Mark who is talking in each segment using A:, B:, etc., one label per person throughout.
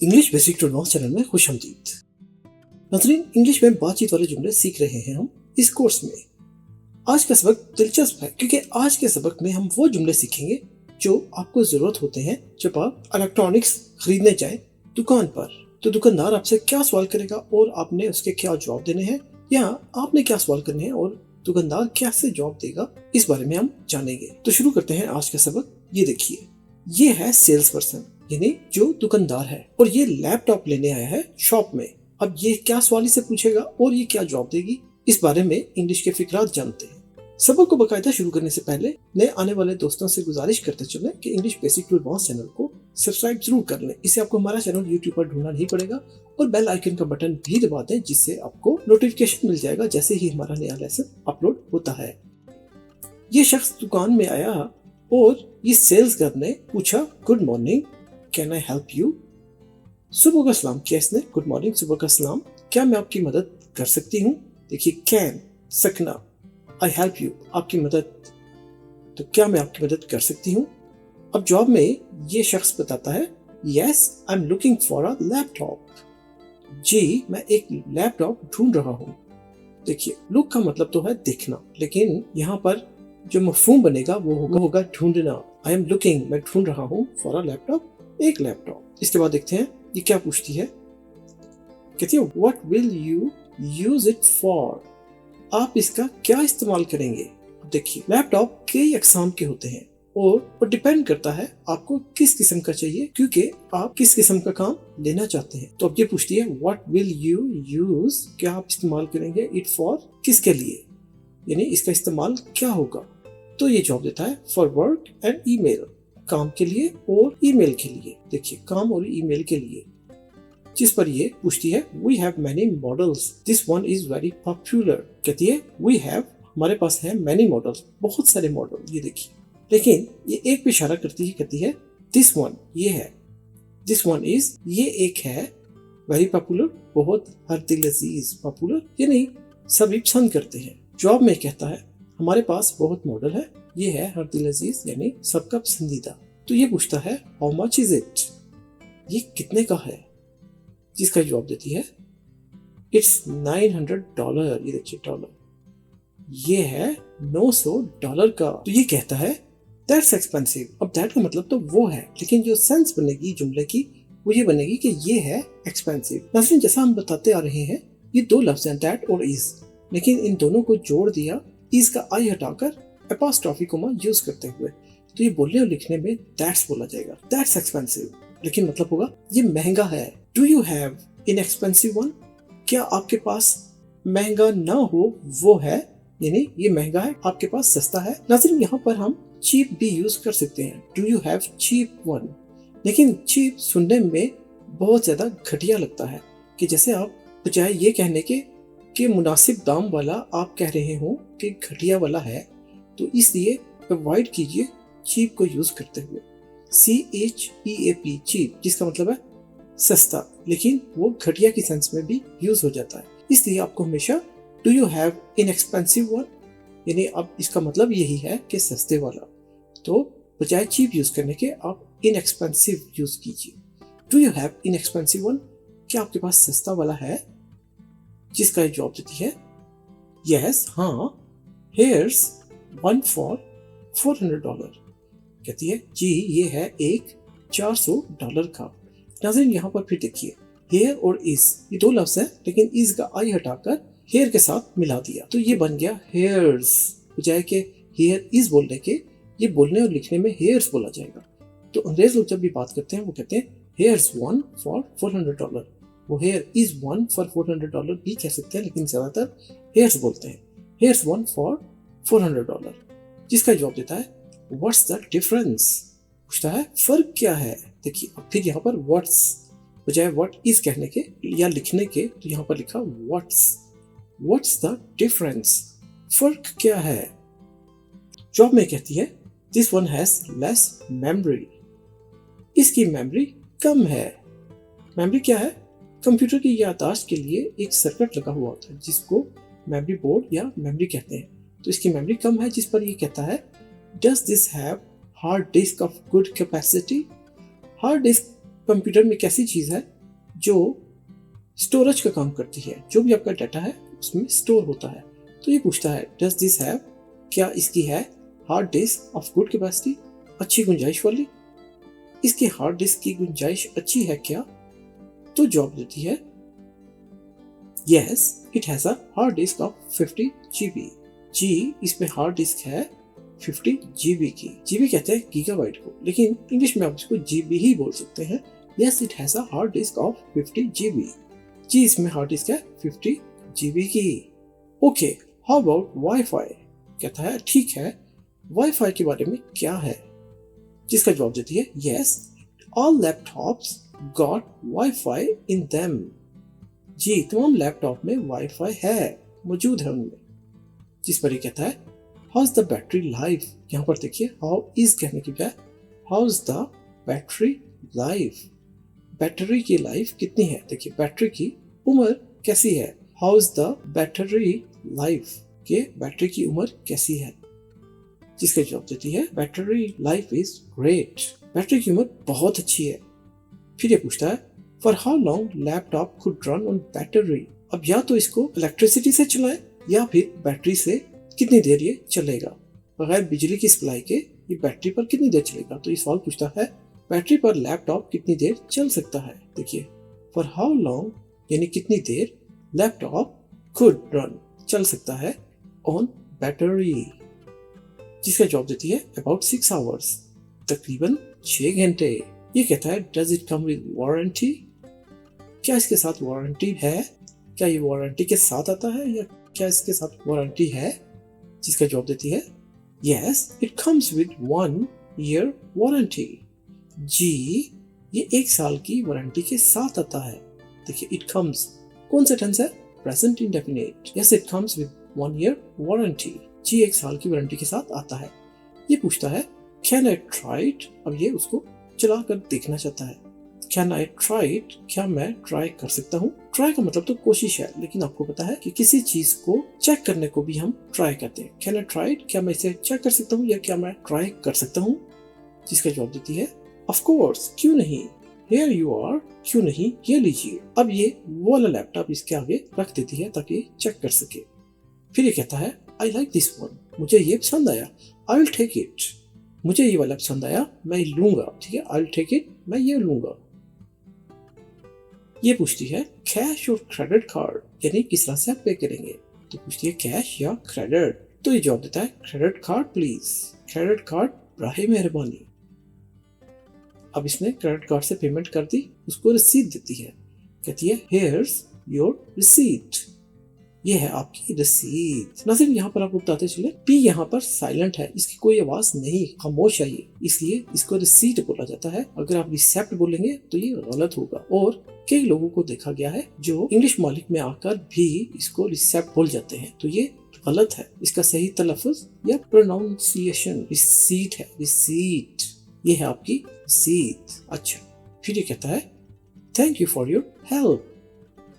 A: English basic to advance channel में खुशामदीद। नाज़रीन, इंग्लिश में बातचीत वाले जुमले सीख रहे हैं हम इस कोर्स में। आज का सबक दिलचस्प है क्योंकि आज के सबक में हम वो जुमले सीखेंगे जो आपको जरूरत होते हैं जब आप इलेक्ट्रॉनिक्स खरीदने जाएं दुकान पर। तो दुकानदार आपसे क्या सवाल करेगा और आपने उसके क्या जवाब देने हैं, या आपने क्या सवाल करने हैं और दुकानदार कैसे जवाब देगा, इस बारे में हम जानेंगे। तो शुरू करते हैं आज का सबक। ये देखिए, ये है सेल्स पर्सन यानी जो दुकानदार है, और ये लैपटॉप लेने आया है शॉप में। अब ये क्या सवाल से पूछेगा और ये क्या जवाब देगी, इस बारे में इंग्लिश के फिकरात जानते हैं। सबक को बकायदा शुरू करने से पहले नए आने वाले दोस्तों से गुजारिश करते चलें कि English basic to advance channel को सब्सक्राइब जरूर कर लें। इससे आपको हमारा चैनल यूट्यूब पर ढूंढना नहीं पड़ेगा, और बेल आइकन का बटन भी दबा दें जिससे आपको नोटिफिकेशन मिल जाएगा जैसे ही हमारा नया लेसन अपलोड होता है। ये शख्स दुकान में आया और ये सेल्स गर्ल ने पूछा, good morning, can I help you. सुबह का सलाम किया इसने, गुड मॉर्निंग, सुबह का सलाम, क्या मैं आपकी मदद कर सकती हूँ। देखिए, कैन सकना, आई हेल्प यू आपकी मदद, तो क्या मैं आपकी मदद कर सकती हूँ। अब जवाब में ये शख्स बताता है, yes I am looking for a laptop. जी, मैं एक लैपटॉप ढूंढ रहा हूँ। देखिए, लुक का मतलब तो है देखना, लेकिन यहाँ पर जो मफहूम बनेगा वो होगा ढूंढना। आई एम लुकिंग, मैं ढूंढ रहा हूँ, फॉर अ लैपटॉप, एक लैपटॉप। इसके बाद देखते हैं ये क्या पूछती है। कहती है, what will you use it for, आप इसका क्या इस्तेमाल करेंगे। देखिए, लैपटॉप कई अकसाम के होते हैं और डिपेंड करता है आपको किस किस्म का चाहिए, क्योंकि आप किस किस्म का काम लेना चाहते हैं। तो अब ये पूछती है, व्हाट विल यू यूज, क्या आप इस्तेमाल करेंगे, इट फॉर, किसके लिए, यानी इसका इस्तेमाल क्या होगा। तो ये जवाब देता है, फॉर वर्क एंड ईमेल, काम के लिए और ईमेल के लिए। देखिए, काम और ईमेल के लिए। जिस पर ये पूछती है, we have many models, this one is very popular. कहती है, वी हैव, हमारे पास है, मैनी मॉडल्स, बहुत सारे मॉडल। ये देखिए, लेकिन ये एक पे इशारा करती है, कहती है दिस वन, ये है, दिस वन इज, ये एक है, वेरी पॉपुलर, बहुत हर दिल अजीज, पॉपुलर ये नहीं सभी पसंद करते हैं। जवाब में कहता है, हमारे पास बहुत मॉडल है, ये है हर दिल अजीज यानी सबका पसंदीदा। तो ये पूछता है, हाउ मच इज इट, ये कितने का है। जिसका जवाब देती है, इट्स $900। ये देखिए, डॉलर, ये है $900 का। तो ये कहता है, दैट्स एक्सपेंसिव। अब दैट का मतलब तो वो है, लेकिन जो सेंस बनेगी जुमले की वो ये बनेगी कि ये है एक्सपेंसिव। नाज़रीन, जैसा हम बताते आ रहे हैं, ये दो लफ्ज हैं, दैट और इज, लेकिन इन दोनों को जोड़ दिया इज का आई हटाकर एपॉस्ट्रोफी कोमा यूज करते हुए। तो ये बोलने और लिखने में दैट्स बोला जाएगा, दैट्स एक्सपेंसिव, लेकिन मतलब होगा ये महंगा है। Do you have inexpensive one, क्या आपके पास महंगा ना हो वो है, यानी ये महंगा है, आपके पास सस्ता है। नाज़रीन, यहाँ पर हम चीप भी यूज कर सकते हैं, do you have cheap one, लेकिन चीप सुनने में बहुत ज्यादा घटिया लगता है, कि जैसे आप बजाय ये कहने के कि मुनासिब दाम वाला, आप कह रहे हो कि घटिया वाला है। तो इसलिए अवॉइड कीजिए चीप को यूज करते हुए। CHEAP, चीप, जिसका मतलब है सस्ता, लेकिन वो घटिया की सेंस में भी यूज हो जाता है। इसलिए आपको हमेशा do you have inexpensive one, यानी अब इसका मतलब यही है कि सस्ते वाला। तो बजाय चीप यूज करने के आप इनएक्सपेंसिव यूज कीजिए। Do you have inexpensive one, क्या आपके पास सस्ता वाला है। जिसका जवाब देती है, यस, हाँ, हेयर्स वन फॉर $400। कहती है, जी, ये है एक $400 का। नाज़रीन, यहाँ पर फिर देखिए, हेयर और इज, ये दो लफ्ज हैं, लेकिन इज का आई हटाकर हेयर के साथ मिला दिया, तो ये बन गया हेयर्स। बजाय के हेयर इज बोलने के, ये बोलने और लिखने में हेयर्स बोला जाएगा। तो अंग्रेज लोग जब भी बात करते हैं वो कहते हैं हेयर्स वन फॉर $400। वो हेयर इज वन फॉर $400 भी कह सकते हैं, लेकिन ज्यादातर हेयर्स बोलते हैं, हेयर्स वन फॉर $400। जिसका जवाब देता है, व्हाट्स द डिफरेंस, पूछता है फर्क क्या है। देखिए, अब फिर यहाँ पर व्हाट्स बजाय व्हाट इज कहने के या लिखने के, तो यहाँ पर लिखा व्हाट्स द डिफरेंस, फर्क क्या है। जवाब में कहती है, this one has less memory, इसकी मेमोरी कम है। मेमोरी क्या है, कंप्यूटर की याददाश्त के लिए एक सर्किट लगा हुआ होता है जिसको मेमोरी बोर्ड या मेमोरी कहते हैं। तो इसकी मेमोरी कम है, जिस पर ये कहता है, does this have hard disk of good capacity, hard disk computer में एक ऐसी चीज है जो स्टोरेज का काम करती है, जो भी आपका डाटा है उसमें स्टोर होता है। तो ये पूछता है डज दिस हैव, क्या इसकी है hard disk of good capacity, अच्छी गुंजाइश वाली, इसकी हार्ड डिस्क की गुंजाइश अच्छी है क्या? तो जवाब देती है yes it has a hard disk of 50 GB। जी, इसमें हार्ड डिस्क है 50 GB की। जीबी कहते हैं गीगाबाइट को, लेकिन इंग्लिश में आप इसको जीबी ही बोल सकते हैं। Yes it has a hard disk of 50 GB। जी, इसमें हार्ड डिस्क है 50 GB की। Okay, how about wifi? कहता है ठीक है, वाईफाई के बारे में क्या है? जिसका जवाब देती है yes all laptops got wifi in them. जी, तमाम लैपटॉप में वाईफाई है, मौजूद है उनमें। जिस पर ये कहता है how is the battery life? यहाँ पर देखिए हाउ इज कहने की बजाय how is the battery life. Battery की लाइफ कितनी है? देखिए बैटरी की उम्र कैसी है? How is the battery life, के बैटरी की उम्र कैसी है? जिसका जवाब देती है battery life is great, battery की उम्र बहुत अच्छी है। फिर ये पूछता है for how long laptop could run on battery? अब या तो इसको इलेक्ट्रिसिटी से चलाए या फिर बैटरी से कितनी देर ये चलेगा, बगैर बिजली की सप्लाई के ये बैटरी पर कितनी देर चलेगा। तो ये सवाल पूछता है बैटरी पर लैपटॉप कितनी देर चल सकता है। देखिए फॉर हाउ लॉन्ग यानी कितनी देर लैपटॉप कुड रन चल सकता है ऑन बैटरी, जिसका जवाब देती है अबाउट 6 आवर्स, तकरीबन 6 घंटे। ये कहता है does it come with warranty? क्या इसके साथ वारंटी है? क्या ये वारंटी के साथ आता है या क्या इसके साथ वारंटी है? जिसका जवाब देती है yes it comes with 1 year warranty. जी, ये 1 साल की वारंटी के साथ आता है। देखिए इट कम्स कौन सा टेंस है? Present indefinite. Yes it comes with 1 year warranty. जी, 1 साल की वारंटी के साथ आता है। ये पूछता है कैन आई ट्राई इट? अब ये उसको चला कर देखना चाहता है। कैन आई ट्राई इट, क्या मैं ट्राई कर सकता हूँ? ट्राई का मतलब तो कोशिश है, लेकिन आपको पता है कि किसी चीज को चेक करने को भी हम ट्राई करते हैं। कैन आई ट्राई इट, क्या मैं इसे चेक कर सकता हूँ या क्या मैं ट्राई कर सकता हूँ? जिसका जवाब देती है ऑफ कोर्स, क्यों नहीं, हियर यू आर, क्यों नहीं, ये लीजिए। अब ये वो वाला लैपटॉप इसके आगे रख देती है ताकि चेक कर सके। फिर ये कहता है आई लाइक दिस वन, मुझे ये पसंद आया, आई विल टेक इट, मुझे ये वाला पसंद आया, मैं लूंगा। ठीक है, आई विल टेक इट, मैं ये लूंगा। ये पूछती है कैश और क्रेडिट कार्ड, यानी किस तरह से आप पे करेंगे। तो पूछती है कैश या क्रेडिट? तो ये जवाब देता है credit card please, credit card राहे मेहरबानी। अब इसने क्रेडिट कार्ड से पेमेंट कर दी, उसको रसीद देती है। कहती है हियर्स योर रिसीट, ये है आपकी रसीद। नाज़रीन, यहाँ पर आपको बताते चले पी यहाँ पर साइलेंट है, इसकी कोई आवाज नहीं, खामोश है ये, इसलिए इसको रिसीट बोला जाता है। अगर आप रिसेप्ट बोलेंगे तो ये गलत होगा। और कई लोगों को देखा गया है जो इंग्लिश मालिक में आकर भी इसको रिसेप्ट बोल जाते हैं, तो ये गलत है। इसका सही तलफ़ुज़ या प्रोनाउंसिएशन रिसीट है, रिसीट। ये है आपकी रसीद। अच्छा, फिर ये कहता है thank you for your help,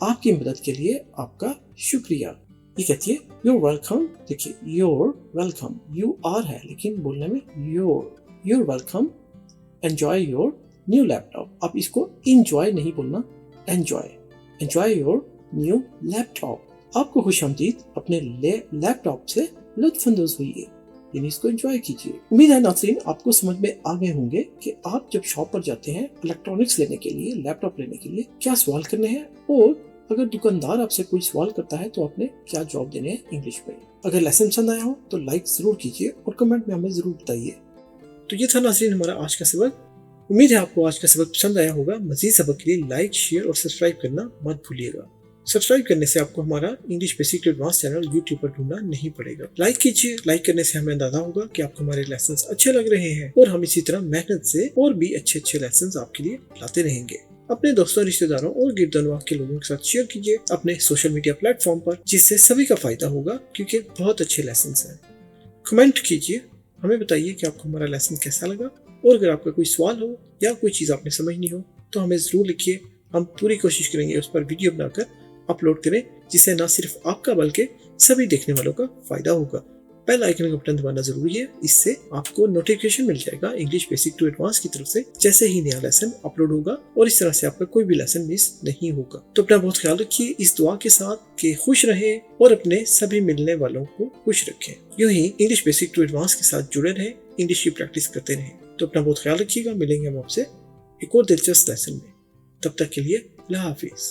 A: आपकी मदद के लिए आपका शुक्रिया। ये कहती है योर वेलकम। देखिए योर वेलकम, यू आर है लेकिन बोलने में your welcome, enjoy your new laptop. आप इसको इंजॉय नहीं बोलना, एंजॉय योर न्यू लैपटॉप। आपको खुशामदीद अपने लैपटॉप से लुत्फानंदोज हुई, यानी इसको एंजॉय कीजिए। उम्मीद है नाज़रीन आपको समझ में आ गए होंगे कि आप जब शॉप पर जाते हैं इलेक्ट्रॉनिक्स लेने के लिए, लैपटॉप लेने के लिए, क्या सवाल करने हैं, और अगर दुकानदार आपसे कोई सवाल करता है तो आपने क्या जवाब देने हैं इंग्लिश में। अगर लेसन पसंद आया हो तो लाइक जरूर कीजिए और कमेंट में हमें जरूर बताइए। तो ये था नाज़रीन हमारा आज का सबक। उम्मीद है आपको आज का सबक पसंद आया होगा। मजीद सबक के लिए लाइक, शेयर और सब्सक्राइब करना मत भूलिएगा। सब्सक्राइब करने से आपको हमारा English basic advance channel YouTube पर ढूंढना नहीं पड़ेगा। लाइक कीजिए, लाइक करने से हमें अंदाजा होगा कि आपको हमारे लेसन अच्छे लग रहे हैं और हम इसी तरह मेहनत से और भी अच्छे लेसन आपके लिए लाते रहेंगे। अपने दोस्तों, रिश्तेदारों और गिरदनवाह के लोगों के साथ शेयर कीजिए अपने सोशल मीडिया प्लेटफॉर्म पर, जिससे सभी का फायदा होगा क्योंकि बहुत अच्छे लेसन हैं। कमेंट कीजिए, हमें बताइए कि आपको हमारा लेसन कैसा लगा, और अगर आपका कोई सवाल हो या कोई चीज़ आपने समझनी हो तो हमें ज़रूर लिखिए। हम पूरी कोशिश करेंगे उस पर वीडियो बनाकर अपलोड करें, जिससे न सिर्फ आपका बल्कि सभी देखने वालों का फायदा होगा। बेल आइकन का बटन दबाना जरूरी है, इससे आपको नोटिफिकेशन मिल जाएगा इंग्लिश बेसिक टू एडवांस की तरफ से जैसे ही नया लेसन अपलोड होगा, और इस तरह से आपका कोई भी लेसन मिस नहीं होगा। तो अपना बहुत ख्याल रखिए इस दुआ के साथ कि खुश रहें और अपने सभी मिलने वालों को खुश रखें। यूं ही इंग्लिश बेसिक टू एडवांस के साथ जुड़े रहें, इंग्लिश की प्रैक्टिस करते रहें। तो अपना बहुत ख्याल रखिएगा, मिलेंगे हम आपसे एक और दिलचस्प लेसन में। तब तक के लिए अल्लाह हाफिज।